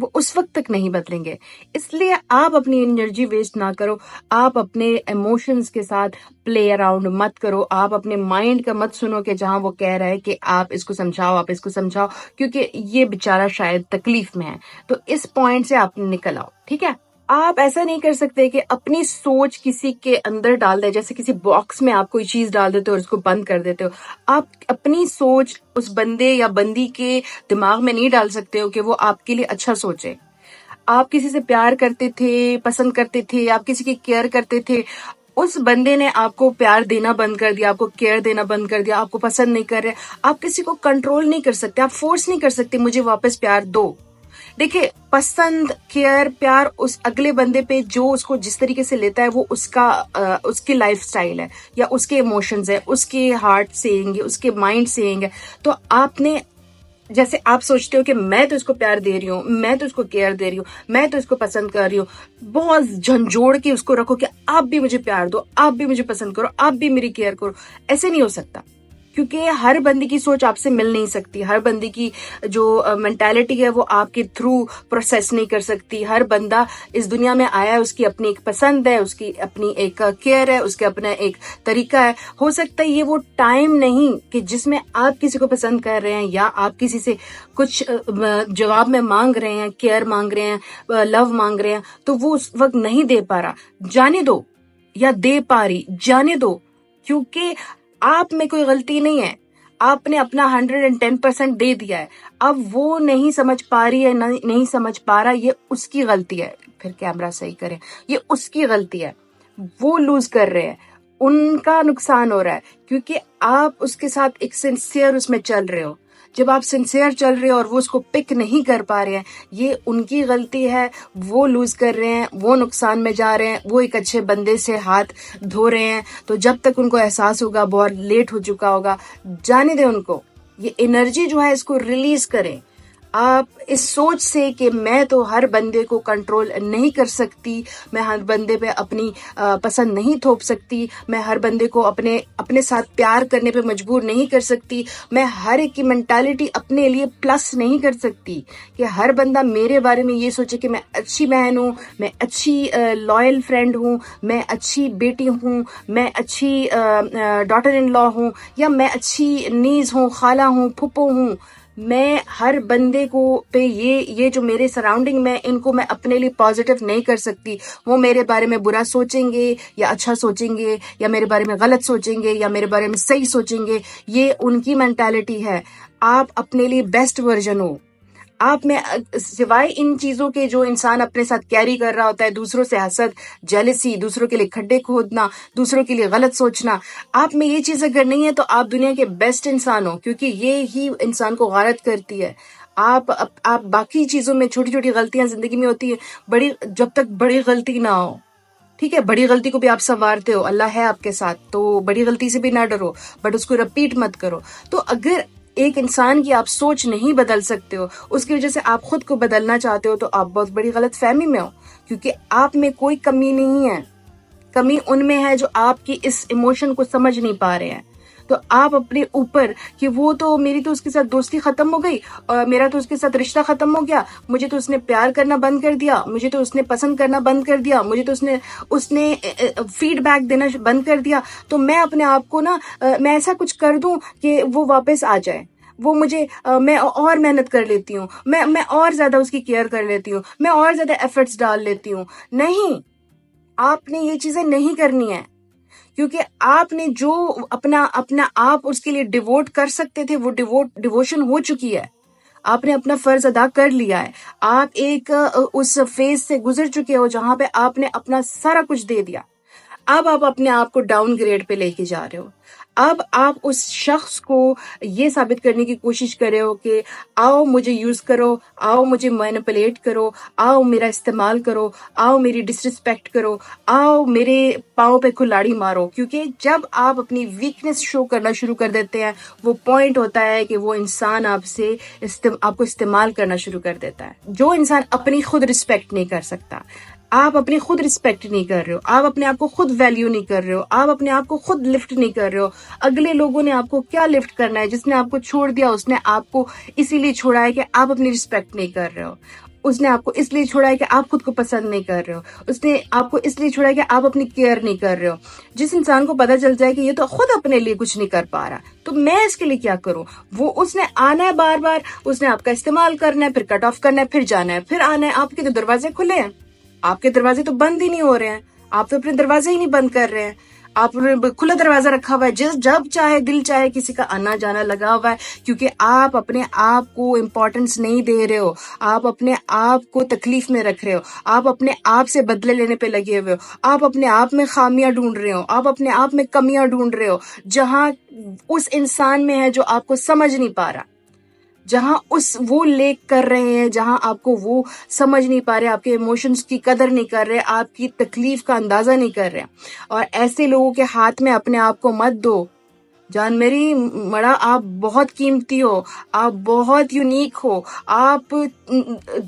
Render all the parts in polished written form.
وہ اس وقت تک نہیں بدلیں گے. اس لیے آپ اپنی انرجی ویسٹ نہ کرو. آپ اپنے ایموشنز کے ساتھ پلے اراؤنڈ مت کرو. آپ اپنے مائنڈ کا مت سنو کہ جہاں وہ کہہ رہا ہے کہ آپ اس کو سمجھاؤ، آپ اس کو سمجھاؤ، کیونکہ یہ بیچارہ شاید تکلیف میں ہے. تو اس پوائنٹ سے آپ نکل آؤ. ٹھیک ہے؟ آپ ایسا نہیں کر سکتے کہ اپنی سوچ کسی کے اندر ڈال دے. جیسے کسی باکس میں آپ کوئی چیز ڈال دیتے ہو اور اس کو بند کر دیتے ہو. آپ اپنی سوچ اس بندے یا بندی کے دماغ میں نہیں ڈال سکتے ہو کہ وہ آپ کے لیے اچھا سوچے. آپ کسی سے پیار کرتے تھے، پسند کرتے تھے، آپ کسی کی کیئر کرتے تھے، اس بندے نے آپ کو پیار دینا بند کر دیا، آپ کو کیئر دینا بند کر دیا، آپ کو پسند نہیں کر رہے. آپ کسی کو کنٹرول نہیں کر سکتے، آپ فورس نہیں کر سکتے مجھے واپس پیار دو. دیکھیں، پسند، کیئر، پیار اس اگلے بندے پہ جو اس کو جس طریقے سے لیتا ہے وہ اس کی لائف سٹائل ہے، یا اس کے ایموشنز ہے، اس کے ہارٹ سینگ ہے، اس کے مائنڈ سینگ ہے. تو آپ نے جیسے آپ سوچتے ہو کہ میں تو اس کو پیار دے رہی ہوں، میں تو اس کو کیئر دے رہی ہوں، میں تو اس کو پسند کر رہی ہوں، بہت جھنجھوڑ کے اس کو رکھو کہ آپ بھی مجھے پیار دو، آپ بھی مجھے پسند کرو، آپ بھی میری کیئر کرو. ایسے نہیں ہو سکتا، کیونکہ ہر بندی کی سوچ آپ سے مل نہیں سکتی. ہر بندی کی جو مینٹالٹی ہے وہ آپ کے تھرو پروسیس نہیں کر سکتی. ہر بندہ اس دنیا میں آیا ہے، اس کی اپنی ایک پسند ہے، اس کی اپنی ایک کیئر ہے، اس کا اپنا ایک طریقہ ہے. ہو سکتا ہے یہ وہ ٹائم نہیں کہ جس میں آپ کسی کو پسند کر رہے ہیں یا آپ کسی سے کچھ جواب میں مانگ رہے ہیں، کیئر مانگ رہے ہیں، لو مانگ رہے ہیں، تو وہ اس وقت نہیں دے پا رہا. جانے دو، یا دے پا رہی، جانے دو. کیونکہ آپ میں کوئی غلطی نہیں ہے، آپ نے اپنا 110% دے دیا ہے. اب وہ نہیں سمجھ پا رہی ہے، نہیں سمجھ پا رہا، یہ اس کی غلطی ہے. پھر کیمرہ صحیح کریں، یہ اس کی غلطی ہے. وہ لوز کر رہے ہیں، ان کا نقصان ہو رہا ہے، کیونکہ آپ اس کے ساتھ ایک سنسیئر اس میں چل رہے ہو. جب آپ سنسیئر چل رہے ہو اور وہ اس کو پک نہیں کر پا رہے ہیں، یہ ان کی غلطی ہے. وہ لوز کر رہے ہیں، وہ نقصان میں جا رہے ہیں، وہ ایک اچھے بندے سے ہاتھ دھو رہے ہیں. تو جب تک ان کو احساس ہوگا بہت لیٹ ہو چکا ہوگا. جانے دیں ان کو. یہ انرجی جو ہے اس کو ریلیز کریں. آپ اس سوچ سے کہ میں تو ہر بندے کو کنٹرول نہیں کر سکتی، میں ہر بندے پہ اپنی پسند نہیں تھوپ سکتی، میں ہر بندے کو اپنے ساتھ پیار کرنے پہ مجبور نہیں کر سکتی، میں ہر ایک کی مینٹالٹی اپنے لیے پلس نہیں کر سکتی کہ ہر بندہ میرے بارے میں یہ سوچے کہ میں اچھی بہن ہوں، میں اچھی لائل فرینڈ ہوں، میں اچھی بیٹی ہوں، میں اچھی ڈاٹر ان لا ہوں، یا میں اچھی نیز ہوں، خالہ ہوں، پھپھو ہوں. میں ہر بندے کو پہ یہ جو میرے سراؤنڈنگ میں ان کو میں اپنے لیے پازیٹیو نہیں کر سکتی. وہ میرے بارے میں برا سوچیں گے یا اچھا سوچیں گے، یا میرے بارے میں غلط سوچیں گے یا میرے بارے میں صحیح سوچیں گے. یہ ان کی مینٹالٹی ہے. آپ اپنے لیے بیسٹ ورژن ہو. آپ میں سوائے ان چیزوں کے جو انسان اپنے ساتھ کیری کر رہا ہوتا ہے، دوسروں سے حسد، جیلسی، دوسروں کے لیے کھڈے کھودنا، دوسروں کے لیے غلط سوچنا، آپ میں یہ چیز اگر نہیں ہے تو آپ دنیا کے بیسٹ انسان ہو، کیونکہ یہ ہی انسان کو غارت کرتی ہے. آپ باقی چیزوں میں چھوٹی چھوٹی غلطیاں زندگی میں ہوتی ہے، جب تک بڑی غلطی نہ ہو. ٹھیک ہے، بڑی غلطی کو بھی آپ سنوارتے ہو، اللہ ہے آپ کے ساتھ، تو بڑی غلطی سے بھی نہ ڈرو، بٹ اس کو رپیٹ مت کرو. تو اگر ایک انسان کی آپ سوچ نہیں بدل سکتے ہو، اس کی وجہ سے آپ خود کو بدلنا چاہتے ہو، تو آپ بہت بڑی غلط فہمی میں ہو. کیونکہ آپ میں کوئی کمی نہیں ہے، کمی ان میں ہے جو آپ کی اس ایموشن کو سمجھ نہیں پا رہے ہیں. تو آپ اپنے اوپر کہ وہ تو میری تو اس کے ساتھ دوستی ختم ہو گئی، اور میرا تو اس کے ساتھ رشتہ ختم ہو گیا، مجھے تو اس نے پیار کرنا بند کر دیا، مجھے تو اس نے پسند کرنا بند کر دیا، مجھے تو اس نے فیڈ بیک دینا بند کر دیا، تو میں اپنے آپ کو میں ایسا کچھ کر دوں کہ وہ واپس آ جائے. وہ مجھے میں اور محنت کر لیتی ہوں، میں اور زیادہ اس کی کیئر کر لیتی ہوں، میں اور زیادہ ایفرٹس ڈال لیتی ہوں. نہیں، آپ نے یہ چیزیں نہیں کرنی ہیں. کیونکہ آپ نے جو اپنا آپ اس کے لیے ڈیووٹ کر سکتے تھے، وہ ڈیووشن ہو چکی ہے. آپ نے اپنا فرض ادا کر لیا ہے. آپ ایک اس فیز سے گزر چکے ہو جہاں پہ آپ نے اپنا سارا کچھ دے دیا. اب آپ اپنے آپ کو ڈاؤن گریڈ پہ لے کے جا رہے ہو. اب آپ اس شخص کو یہ ثابت کرنے کی کوشش کر رہے ہو کہ آؤ مجھے یوز کرو، آؤ مجھے مینیپولیٹ کرو، آؤ میرا استعمال کرو، آؤ میری ڈسرسپیکٹ کرو، آؤ میرے پاؤں پہ کلاڑی مارو. کیونکہ جب آپ اپنی ویکنس شو کرنا شروع کر دیتے ہیں، وہ پوائنٹ ہوتا ہے کہ وہ انسان آپ کو استعمال کرنا شروع کر دیتا ہے. جو انسان اپنی خود رسپیکٹ نہیں کر سکتا، آپ اپنی خود رسپیکٹ نہیں کر رہے ہو، آپ اپنے آپ کو خود ویلیو نہیں کر رہے ہو، آپ اپنے آپ کو خود لفٹ نہیں کر رہے ہو. اگلے لوگوں نے آپ کو کیا لفٹ کرنا ہے؟ جس نے آپ کو چھوڑ دیا اس نے آپ کو اسی لیے چھوڑا ہے کہ آپ اپنی رسپیکٹ نہیں کر رہے ہو. اس نے آپ کو اس لیے چھوڑا ہے کہ آپ خود کو پسند نہیں کر رہے ہو. اس نے آپ کو اس لیے چھوڑا ہے کہ آپ اپنی کیئر نہیں کر رہے ہو. جس انسان کو پتا چل جائے کہ یہ تو خود اپنے لیے کچھ نہیں کر پا رہا تو میں اس کے لیے کیا کروں, وہ اس نے آنا ہے بار بار, اس نے آپ کا استعمال کرنا ہے, پھر کٹ آف کرنا ہے, پھر جانا ہے, پھر آنا ہے. آپ کے تو دروازے کھلے ہیں, آپ کے دروازے تو بند ہی نہیں ہو رہے ہیں, آپ تو اپنے دروازے ہی نہیں بند کر رہے ہیں, آپ نے کھلا دروازہ رکھا ہوا ہے, جب چاہے دل چاہے کسی کا آنا جانا لگا ہوا ہے, کیونکہ آپ اپنے آپ کو امپورٹنس نہیں دے رہے ہو, آپ اپنے آپ کو تکلیف میں رکھ رہے ہو, آپ اپنے آپ سے بدلے لینے پہ لگے ہوئے ہو, آپ اپنے آپ میں خامیاں ڈھونڈ رہے ہو, آپ اپنے آپ میں کمیاں ڈھونڈ رہے ہو, جہاں اس انسان میں ہے جو آپ کو سمجھ نہیں پا رہا, جہاں وہ لیک کر رہے ہیں, جہاں آپ کو وہ سمجھ نہیں پا رہے, آپ کے ایموشنز کی قدر نہیں کر رہے, آپ کی تکلیف کا اندازہ نہیں کر رہے. اور ایسے لوگوں کے ہاتھ میں اپنے آپ کو مت دو. جان میری مڑا, آپ بہت قیمتی ہو, آپ بہت یونیک ہو, آپ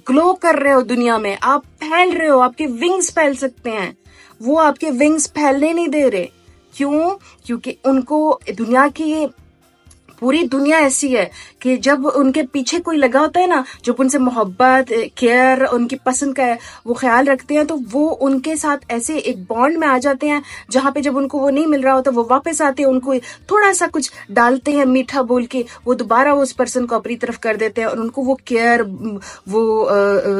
گلو کر رہے ہو دنیا میں, آپ پھیل رہے ہو, آپ کے ونگز پھیل سکتے ہیں, وہ آپ کے ونگز پھیلنے نہیں دے رہے. کیوں؟ کیونکہ ان کو دنیا کی پوری دنیا ایسی ہے کہ جب ان کے پیچھے کوئی لگا ہوتا ہے نا, جب ان سے محبت, کیئر, ان کی پسند کا وہ خیال رکھتے ہیں, تو وہ ان کے ساتھ ایسے ایک بانڈ میں آ جاتے ہیں جہاں پہ جب ان کو وہ نہیں مل رہا ہوتا وہ واپس آتے ہیں, ان کو تھوڑا سا کچھ ڈالتے ہیں میٹھا بول کے, وہ دوبارہ اس پرسن کو اپنی طرف کر دیتے ہیں, اور ان کو وہ کیئر, وہ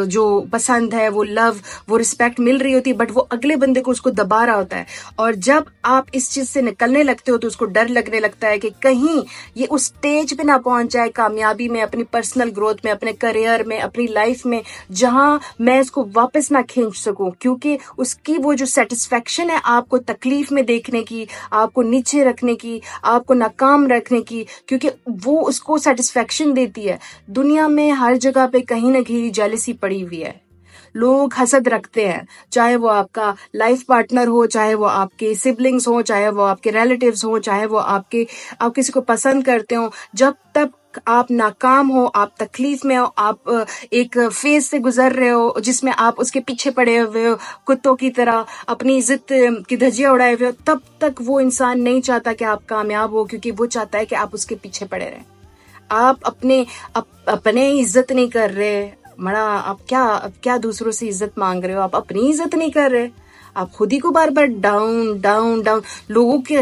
جو پسند ہے, وہ لو, وہ رسپیکٹ مل رہی ہوتی ہے, بٹ وہ اگلے بندے کو اس کو دبا رہا ہوتا ہے. اور جب آپ اس چیز سے نکلنے لگتے ہو تو اس کو ڈر لگنے لگتا ہے کہ کہیں یہ اس سٹیج پہ نہ پہنچ جائے کامیابی میں, اپنی پرسنل گروتھ میں, اپنے کریئر میں, اپنی لائف میں, جہاں میں اس کو واپس نہ کھینچ سکوں. کیونکہ اس کی وہ جو سیٹسفیکشن ہے آپ کو تکلیف میں دیکھنے کی, آپ کو نیچے رکھنے کی, آپ کو ناکام رکھنے کی, کیونکہ وہ اس کو سیٹسفیکشن دیتی ہے. دنیا میں ہر جگہ پہ کہیں نہ کہیں جیلسی پڑی ہوئی ہے, لوگ حسد رکھتے ہیں, چاہے وہ آپ کا لائف پارٹنر ہو, چاہے وہ آپ کے سبلنگز ہوں, چاہے وہ آپ کے ریلیٹیوز ہوں, چاہے وہ آپ کسی کو پسند کرتے ہوں. جب تک آپ ناکام ہو, آپ تکلیف میں ہو, آپ ایک فیز سے گزر رہے ہو جس میں آپ اس کے پیچھے پڑے ہوئے ہو کتوں کی طرح, اپنی عزت کی دھجیاں اڑائے ہوئے ہو, تب تک وہ انسان نہیں چاہتا کہ آپ کامیاب ہو, کیونکہ وہ چاہتا ہے کہ آپ اس کے پیچھے پڑے رہیں. آپ اپنے عزت نہیں کر رہے مڑا, آپ کیا دوسروں سے عزت مانگ رہے ہو, آپ اپنی عزت نہیں کر رہے, آپ خود ہی کو بار بار ڈاؤن ڈاؤن ڈاؤن. لوگوں کے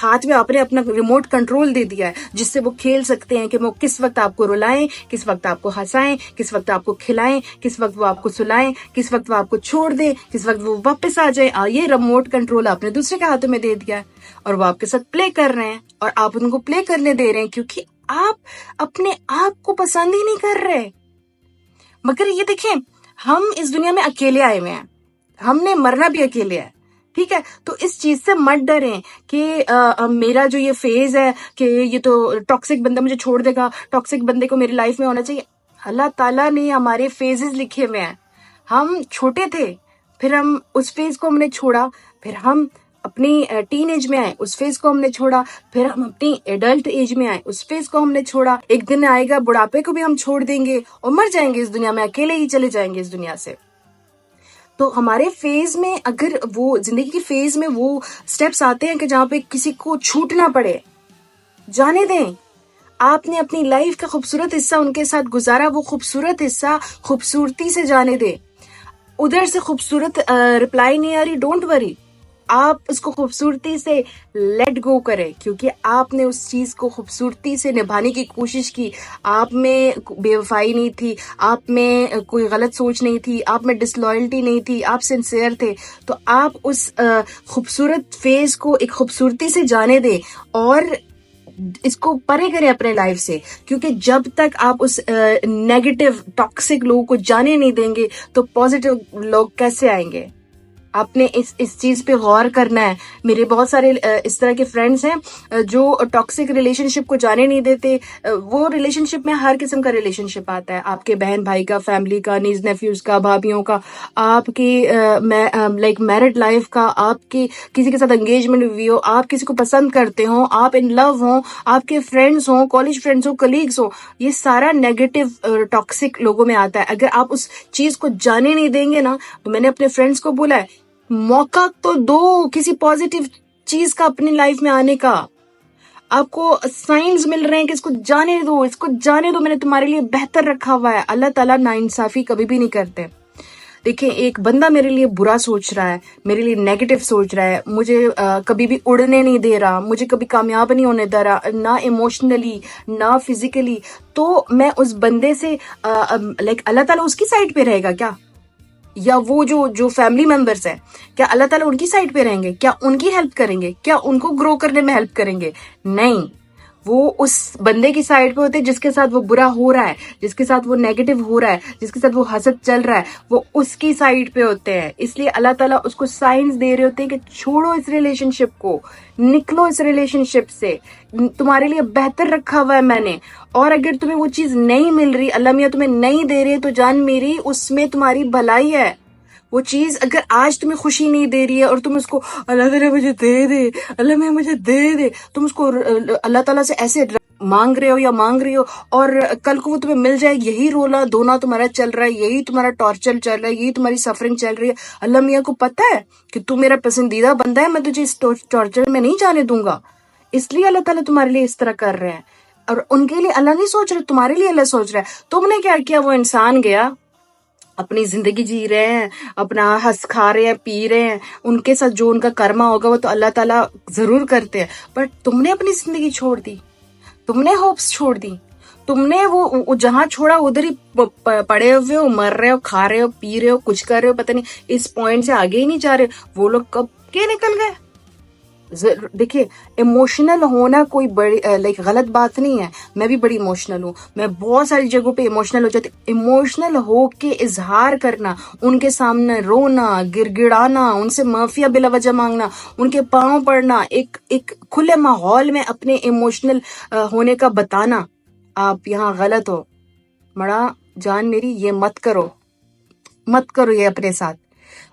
ہاتھ میں آپ نے اپنا ریموٹ کنٹرول دے دیا ہے جس سے وہ کھیل سکتے ہیں کہ وہ کس وقت آپ کو رلائیں, کس وقت آپ کو ہنسائیں, کس وقت آپ کو کھلائیں, کس وقت وہ آپ کو سلائیں, کس وقت وہ آپ کو چھوڑ دیں, کس وقت وہ واپس آ جائیں. یہ ریموٹ کنٹرول آپ نے دوسرے کے ہاتھوں میں دے دیا ہے, اور وہ آپ کے ساتھ پلے کر رہے ہیں, اور آپ ان کو پلے کرنے دے رہے ہیں کیونکہ آپ اپنے آپ کو پسند ہی نہیں کر رہے. مگر یہ دیکھیں, ہم اس دنیا میں اکیلے آئے ہوئے ہیں, ہم نے مرنا بھی اکیلے ہے, ٹھیک ہے. تو اس چیز سے مت ڈریں کہ میرا جو یہ فیز ہے کہ یہ تو ٹاکسک بندہ مجھے چھوڑ دے گا, ٹاکسک بندے کو میری لائف میں ہونا چاہیے. اللہ تعالیٰ نے ہمارے فیزز لکھے ہوئے ہیں. ہم چھوٹے تھے, پھر ہم اس فیز کو ہم نے چھوڑا, پھر ہم اپنی ٹین ایج میں آئے, اس فیز کو ہم نے چھوڑا, پھر ہم اپنی ایڈلٹ ایج میں آئے, اس فیز کو ہم نے چھوڑا. ایک دن آئے گا بڑھاپے کو بھی ہم چھوڑ دیں گے اور مر جائیں گے اس دنیا میں, اکیلے ہی چلے جائیں گے اس دنیا سے. تو ہمارے فیز میں, اگر وہ زندگی کی فیز میں وہ سٹیپس آتے ہیں کہ جہاں پہ کسی کو چھوٹنا پڑے, جانے دیں. آپ نے اپنی لائف کا خوبصورت حصہ ان کے ساتھ گزارا, وہ خوبصورت حصہ خوبصورتی سے جانے دیں. ادھر سے خوبصورت رپلائی نہیں آ رہی, ڈونٹ وری, آپ اس کو خوبصورتی سے لیٹ گو کریں, کیونکہ آپ نے اس چیز کو خوبصورتی سے نبھانے کی کوشش کی. آپ میں بے وفائی نہیں تھی, آپ میں کوئی غلط سوچ نہیں تھی, آپ میں ڈس لائلٹی نہیں تھی, آپ سنسیئر تھے. تو آپ اس خوبصورت فیز کو ایک خوبصورتی سے جانے دیں اور اس کو پرے کریں اپنے لائف سے, کیونکہ جب تک آپ اس نیگیٹو ٹاکسک لوگوں کو جانے نہیں دیں گے تو پازیٹیو لوگ کیسے آئیں گے. آپ نے اس چیز پہ غور کرنا ہے. میرے بہت سارے اس طرح کے فرینڈز ہیں جو ٹاکسک ریلیشن شپ کو جانے نہیں دیتے. وہ ریلیشن شپ میں ہر قسم کا ریلیشن شپ آتا ہے, آپ کے بہن بھائی کا, فیملی کا, نیز نیفیوز کا, بھابھیوں کا, آپ کی لائک میرڈ لائف کا, آپ کی کسی کے ساتھ انگیجمنٹ ہوئی ہو, آپ کسی کو پسند کرتے ہوں, آپ ان لو ہوں, آپ کے فرینڈز ہوں, کالج فرینڈز ہوں, کلیگز ہوں, یہ سارا نیگیٹو ٹاکسک لوگوں میں آتا ہے. اگر آپ اس چیز کو جانے نہیں دیں گے نا, تو میں نے اپنے فرینڈز کو بولا ہے موقع تو دو کسی پازیٹیو چیز کا اپنی لائف میں آنے کا. آپ کو سائنز مل رہے ہیں کہ اس کو جانے دو، اس کو جانے دو، میں نے تمہارے لیے بہتر رکھا ہوا ہے. اللہ تعالیٰ ناانصافی کبھی بھی نہیں کرتے. دیکھیں ایک بندہ میرے لیے برا سوچ رہا ہے، میرے لیے نیگیٹو سوچ رہا ہے، مجھے کبھی بھی اڑنے نہیں دے رہا، مجھے کبھی کامیاب نہیں ہونے دے رہا، نہ ایموشنلی نہ فزیکلی، تو میں اس بندے سے لائک اللہ تعالیٰ اس کی سائڈ پہ رہے گا کیا؟ یا وہ جو فیملی ممبرس ہیں، کیا اللہ تعالیٰ ان کی سائڈ پہ رہیں گے؟ کیا ان کی ہیلپ کریں گے؟ کیا ان کو گرو کرنے میں ہیلپ کریں گے؟ نہیں، وہ اس بندے کی سائڈ پہ ہوتے جس کے ساتھ وہ برا ہو رہا ہے، جس کے ساتھ وہ نیگیٹو ہو رہا ہے، جس کے ساتھ وہ حسد چل رہا ہے، وہ اس کی سائڈ پہ ہوتے ہیں. اس لیے اللہ تعالیٰ اس کو سائنس دے رہے ہوتے ہیں کہ چھوڑو اس ریلیشن شپ کو، نکلو اس ریلیشن شپ سے، تمہارے لیے بہتر رکھا ہوا ہے میں نے. اور اگر تمہیں وہ چیز نہیں مل رہی، اللہ میاں تمہیں نہیں دے رہے، تو جان میری اس میں تمہاری بھلائی ہے. وہ چیز اگر آج تمہیں خوشی نہیں دے رہی ہے اور تم اس کو اللہ تعالیٰ مجھے دے دے، اللہ میں مجھے دے دے، تم اس کو اللہ تعالیٰ سے ایسے مانگ رہے ہو یا مانگ رہی ہو، اور کل کو وہ تمہیں مل جائے، یہی رولا دھونا تمہارا چل رہا ہے، یہی تمہارا ٹارچر چل رہا ہے، یہی تمہاری سفرنگ چل رہی ہے. اللہ میاں کو پتہ ہے کہ تو میرا پسندیدہ بندہ ہے، میں تجھے اس ٹارچر میں نہیں جانے دوں گا. اس لیے اللہ تعالیٰ تمہارے لیے اس طرح کر رہے ہیں. اور ان کے لیے اللہ نہیں سوچ رہا، تمہارے لیے اللہ سوچ رہا ہے. تم نے کیا کیا؟ وہ انسان گیا، اپنی زندگی جی رہے ہیں، اپنا ہنس کھا رہے ہیں، پی رہے ہیں، ان کے ساتھ جو ان کا کرما ہوگا وہ تو اللہ تعالیٰ ضرور کرتے ہیں. بٹ تم نے اپنی زندگی چھوڑ دی، تم نے ہوپس چھوڑ دی، تم نے وہ جہاں چھوڑا ادھر ہی پڑے ہوئے ہو، مر رہے ہو، کھا رہے ہو، پی رہے ہو، کچھ کر رہے ہو، پتہ نہیں اس پوائنٹ سے آگے ہی نہیں جا رہے. وہ لوگ کب کے نکل گئے. دیکھیے ایموشنل ہونا کوئی بڑی لائک غلط بات نہیں ہے. میں بھی بڑی ایموشنل ہوں، میں بہت ساری جگہوں پہ ایموشنل ہو جاتی. ایموشنل ہو کے اظہار کرنا، ان کے سامنے رونا، گر گڑانا، ان سے معافیا بلا وجہ مانگنا، ان کے پاؤں پڑنا، ایک کھلے ماحول میں اپنے ایموشنل ہونے کا بتانا، آپ یہاں غلط ہو. مڑا جان میری یہ مت کرو یہ اپنے ساتھ.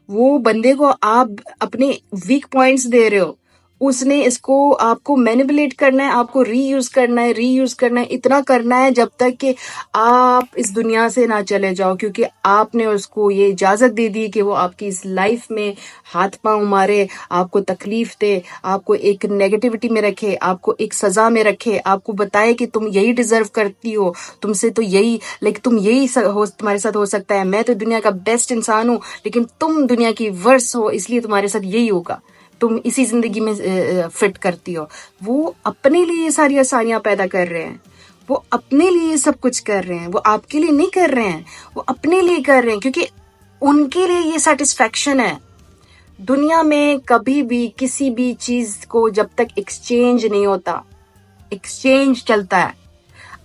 وہ بندے کو آپ اپنے ویک پوائنٹس دے رہے ہو، اس نے اس کو آپ کو مینیپولیٹ کرنا ہے، آپ کو ری یوز کرنا ہے، اتنا کرنا ہے جب تک کہ آپ اس دنیا سے نہ چلے جاؤ، کیونکہ آپ نے اس کو یہ اجازت دے دی کہ وہ آپ کی اس لائف میں ہاتھ پاؤں مارے، آپ کو تکلیف دے، آپ کو ایک نیگیٹیوٹی میں رکھے، آپ کو ایک سزا میں رکھے، آپ کو بتائے کہ تم یہی ڈیزرو کرتی ہو، تم سے تو یہی تم یہی تمہارے ساتھ ہو سکتا ہے، میں تو دنیا کا بیسٹ انسان ہوں لیکن تم دنیا کی ورس ہو، اس لیے تمہارے ساتھ یہی ہوگا، تم اسی زندگی میں فٹ کرتی ہو. وہ اپنے لیے یہ ساری آسانیاں پیدا کر رہے ہیں، وہ اپنے لیے یہ سب کچھ کر رہے ہیں، وہ آپ کے لیے نہیں کر رہے ہیں، وہ اپنے لیے کر رہے ہیں، کیونکہ ان کے لیے یہ سیٹسفیکشن ہے. دنیا میں کبھی بھی کسی بھی چیز کو جب تک ایکسچینج نہیں ہوتا، ایکسچینج چلتا ہے.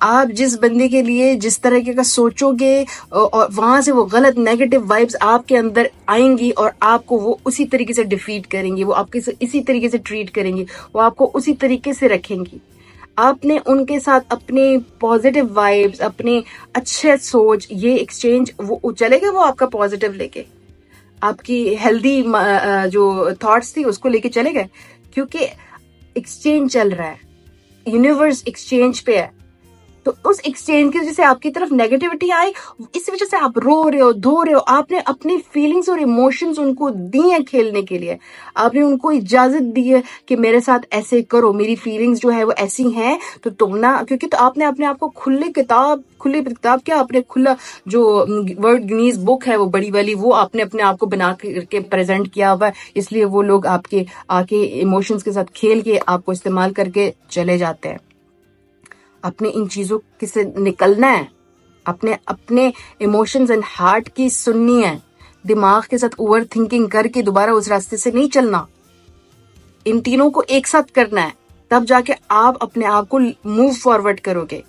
آپ جس بندے کے لیے جس طرح کا سوچو گے اور وہاں سے وہ غلط نیگیٹو وائبز آپ کے اندر آئیں گی اور آپ کو وہ اسی طریقے سے ڈیفیٹ کریں گی، وہ آپ کے اسی طریقے سے ٹریٹ کریں گی، وہ آپ کو اسی طریقے سے رکھیں گی. آپ نے ان کے ساتھ اپنے پازیٹیو وائبز، اپنے اچھے سوچ، یہ ایکسچینج، وہ چلے گا، وہ آپ کا پازیٹیو لے کے، آپ کی ہیلدی جو تھاٹس تھی اس کو لے کے چلے گئے، کیونکہ ایکسچینج چل رہا ہے، یونیورس ایکسچینج پہ ہے. تو اس ایکسچینج کی وجہ سے آپ کی طرف نیگیٹیوٹی آئی، اس وجہ سے آپ رو رہے ہو، دھو رہے ہو. آپ نے اپنی فیلنگز اور ایموشنز ان کو دی ہیں کھیلنے کے لیے، آپ نے ان کو اجازت دی ہے کہ میرے ساتھ ایسے کرو، میری فیلنگز جو ہے وہ ایسی ہیں تو تم نہ، کیونکہ تو آپ نے اپنے آپ کو کھلی کتاب کیا، آپ نے کھلا جو ورلڈ گنیز بک ہے وہ بڑی والی، وہ آپ نے اپنے آپ کو بنا کر کے پریزنٹ کیا ہوا ہے. اس لیے وہ لوگ آپ کے آ کے ایموشنز کے ساتھ کھیل کے آپ کو استعمال کر کے چلے جاتے ہیں. اپنے ان چیزوں سے نکلنا ہے، اپنے ایموشنز اینڈ ہارٹ کی سننی ہے، دماغ کے ساتھ اوور تھنکنگ کر کے دوبارہ اس راستے سے نہیں چلنا. ان تینوں کو ایک ساتھ کرنا ہے، تب جا کے آپ اپنے آپ کو موو فارورڈ کرو گے.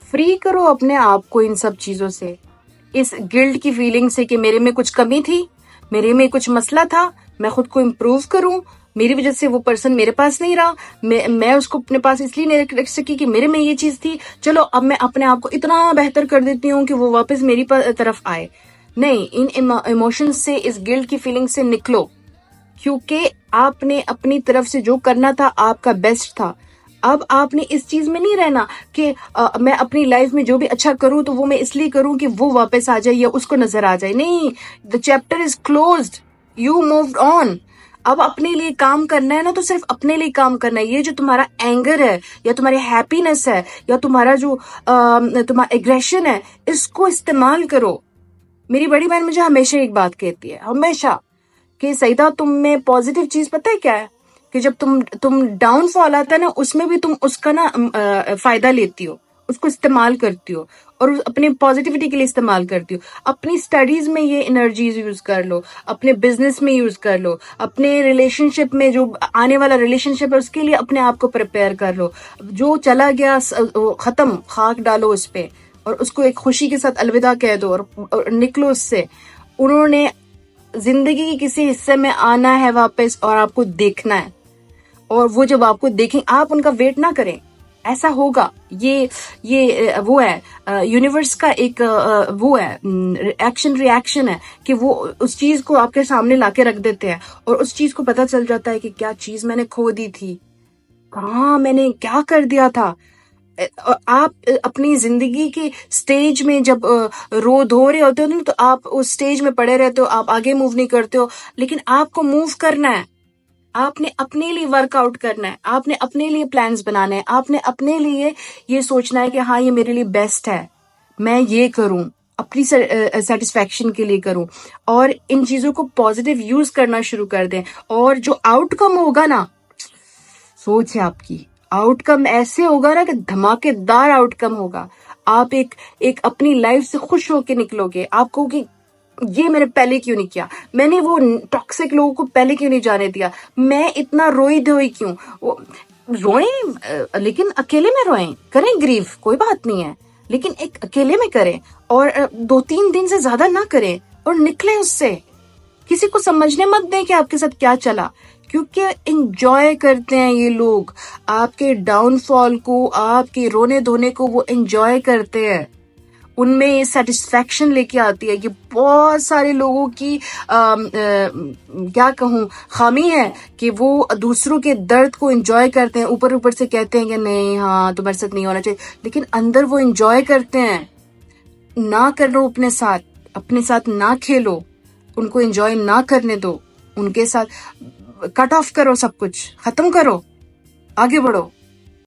فری کرو اپنے آپ کو ان سب چیزوں سے، اس گلٹ کی فیلنگ سے کہ میرے میں کچھ کمی تھی، میرے میں کچھ مسئلہ تھا، میں خود کو امپروو کروں، میری وجہ سے وہ پرسن میرے پاس نہیں رہا، میں اس کو اپنے پاس اس لیے نہیں رکھ سکی کہ میرے میں یہ چیز تھی، چلو اب میں اپنے آپ کو اتنا بہتر کر دیتی ہوں کہ وہ واپس میری طرف آئے. نہیں، ان ایموشن سے، اس گلٹ کی فیلنگ سے نکلو، کیونکہ آپ نے اپنی طرف سے جو کرنا تھا آپ کا بیسٹ تھا. اب آپ نے اس چیز میں نہیں رہنا کہ میں اپنی لائف میں جو بھی اچھا کروں تو وہ میں اس لیے کروں کہ وہ واپس آ جائے یا اس کو نظر آ جائے. نہیں، the chapter is closed, you moved on. اب اپنے لیے کام کرنا ہے نا تو صرف اپنے لیے کام کرنا ہے. یہ جو تمہارا اینگر ہے یا تمہاری ہیپینس ہے یا تمہارا جو تمہارا ایگریشن ہے، اس کو استعمال کرو. میری بڑی بہن مجھے ہمیشہ ایک بات کہتی ہے، ہمیشہ، کہ سعیدہ تم میں پازیٹیو چیز پتہ ہے کیا ہے؟ کہ جب تم ڈاؤن فال آتا ہے نا، اس میں بھی تم اس کا نا فائدہ لیتی ہو، اس کو استعمال کرتی ہو اور اپنی پازیٹیوٹی کے لیے استعمال کرتی ہو. اپنی اسٹڈیز میں یہ انرجیز یوز کر لو، اپنے بزنس میں یوز کر لو، اپنے ریلیشن شپ میں جو آنے والا ریلیشن شپ ہے اس کے لیے اپنے آپ کو پریپیئر کر لو. جو چلا گیا ختم، خاک ڈالو اس پہ اور اس کو ایک خوشی کے ساتھ الوداع کہہ دو اور نکلو اس سے. انہوں نے زندگی کے کسی حصے میں آنا ہے واپس اور آپ کو دیکھنا ہے، اور وہ جب آپ کو دیکھیں آپ ان کا ویٹ نہ کریں، ایسا ہوگا. یہ وہ ہے یونیورس کا ایک وہ ہے ایکشن ری ایکشن ہے کہ وہ اس چیز کو آپ کے سامنے لا کے رکھ دیتے ہیں اور اس چیز کو پتہ چل جاتا ہے کہ کیا چیز میں نے کھو دی تھی، کہاں میں نے کیا کر دیا تھا. آپ اپنی زندگی کے سٹیج میں جب رو دھو رہے ہوتے ہو نا تو آپ اس سٹیج میں پڑے رہتے ہو، آپ آگے موو نہیں کرتے ہو. لیکن آپ کو موو کرنا ہے، آپ نے اپنے لیے ورک آؤٹ کرنا ہے، آپ نے اپنے لیے پلانز بنانے ہیں، آپ نے اپنے لیے یہ سوچنا ہے کہ ہاں یہ میرے لیے بیسٹ ہے، میں یہ کروں، اپنی سیٹسفیکشن کے لیے کروں. اور ان چیزوں کو پازیٹیو یوز کرنا شروع کر دیں. اور جو آؤٹ کم ہوگا نا، سوچ ہے آپ کی آؤٹ کم ایسے ہوگا نا کہ دھماکے دار آؤٹ کم ہوگا. آپ ایک اپنی لائف سے خوش ہو کے نکلو گے. آپ کو کہ یہ میں نے پہلے کیوں نہیں کیا، میں نے وہ ٹاکسک لوگوں کو پہلے کیوں نہیں جانے دیا، میں اتنا روئی دھوئی کیوں. روئیں لیکن اکیلے میں روئیں، کریں گریف، کوئی بات نہیں ہے، لیکن ایک اکیلے میں کریں اور 2-3 دن سے زیادہ نہ کریں اور نکلیں اس سے. کسی کو سمجھنے مت دیں کہ آپ کے ساتھ کیا چلا، کیونکہ انجوائے کرتے ہیں یہ لوگ آپ کے ڈاؤن فال کو، آپ کے رونے دھونے کو وہ انجوائے کرتے ہیں. ان میں یہ سیٹسفیکشن لے کے آتی ہے. یہ بہت سارے لوگوں کی کیا کہوں خامی ہے کہ وہ دوسروں کے درد کو انجوائے کرتے ہیں، اوپر سے کہتے ہیں کہ نہیں ہاں تمہارے ساتھ نہیں ہونا چاہیے، لیکن اندر وہ انجوائے کرتے ہیں. نہ کرو اپنے ساتھ نہ کھیلو، ان کو انجوائے نہ کرنے دو، ان کے ساتھ کٹ آف کرو، سب کچھ ختم کرو، آگے بڑھو.